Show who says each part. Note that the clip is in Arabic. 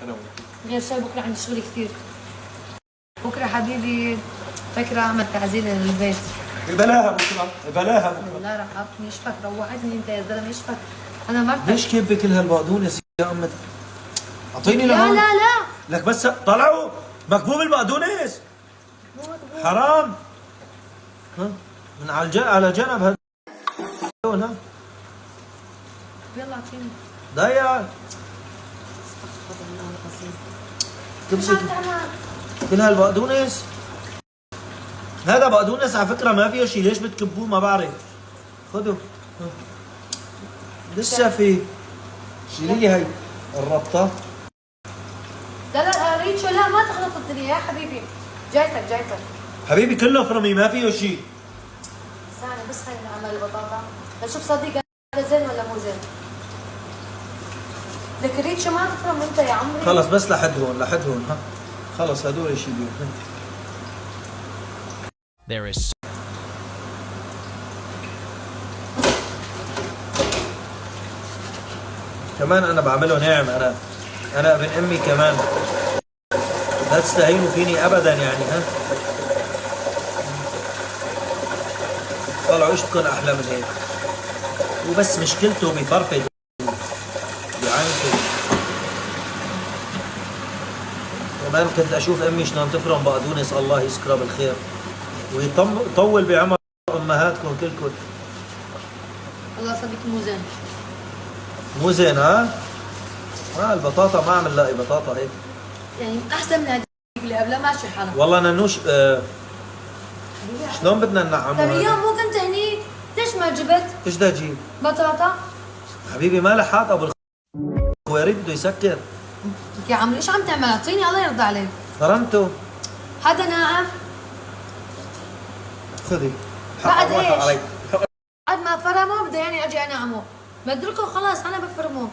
Speaker 1: انا وانت.
Speaker 2: غير شوي بكره عندي شغل كثير. بكره حبيبي فكره اعمل تعزيل للبيت.
Speaker 1: بلاها بكره، بلاها بكره.
Speaker 2: لا رحبني اشفك، روحتني انت يا زلمه اشفك. انا مرتك.
Speaker 1: ليش كبه كل هالبقدونس يا امتي؟ اعطيني
Speaker 2: لا
Speaker 1: لهون.
Speaker 2: لا لا
Speaker 1: لك بس طلعوا مكبوب البقدونس.
Speaker 2: مو مكبوب.
Speaker 1: حرام. ها من على جنب هذول. ها
Speaker 2: يلا اعطيني.
Speaker 1: ضيع.
Speaker 2: استغفر الله العظيم.
Speaker 1: كبسة
Speaker 2: شو عم تعمل؟
Speaker 1: كل هالبقدونس. هذا بقدونس على فكره ما فيه شيء، ليش بتكبوه ما بعرف. خذوا. ها. لسه في. شيلي لي هي الربطه.
Speaker 2: لا لا ريتشو لا ما تخلط الدنيا يا حبيبي. جايتك.
Speaker 1: حبيبي كله فرمي ما فيه شيء.
Speaker 2: ثانية بس خلينا نعمل البطاطا. لشوف صديق هذا زين ولا مو زين. لك ريتشو ما تفرم انت يا عمري.
Speaker 1: خلص بس لحد هون ها. خلص هدول شيليهم.
Speaker 3: There is
Speaker 1: كمان انا بعمله ناعم. انا ابن امي كمان. لا تستهينوا فيني ابدا يعني. ها طلعوا ايش بكون احلى من هيك. وبس مشكلته بفرفد بعنفه. كمان كنت اشوف امي شلون تفرم بقدونس الله يذكرها بالخير، ويطول بعمر امهاتكم كلكم.
Speaker 2: والله صديق مو زين.
Speaker 1: مو زين ها؟ البطاطا ما عم نلاقي بطاطا هيك.
Speaker 2: يعني احسن من هذيك اللي قبلها ماشي الحال.
Speaker 1: والله ننوش شلون بدنا ننعمه
Speaker 2: طيب
Speaker 1: هذا؟
Speaker 2: اليوم مو كنت هنيك؟ ليش ما جبت؟
Speaker 1: ايش بدي اجيب؟
Speaker 2: بطاطا؟
Speaker 1: حبيبي ما لحات ابو الخواري بده يسكر.
Speaker 2: يا عمري ايش عم تعمل؟ اعطيني الله يرضى عليك.
Speaker 1: فرمته.
Speaker 2: هذا ناعم؟
Speaker 1: خذي.
Speaker 2: بعد
Speaker 1: الله
Speaker 2: ايش؟
Speaker 1: عليك.
Speaker 2: بعد ما فرمه بدي يعني اجي انعمه. بدركه خلاص انا بفرمه.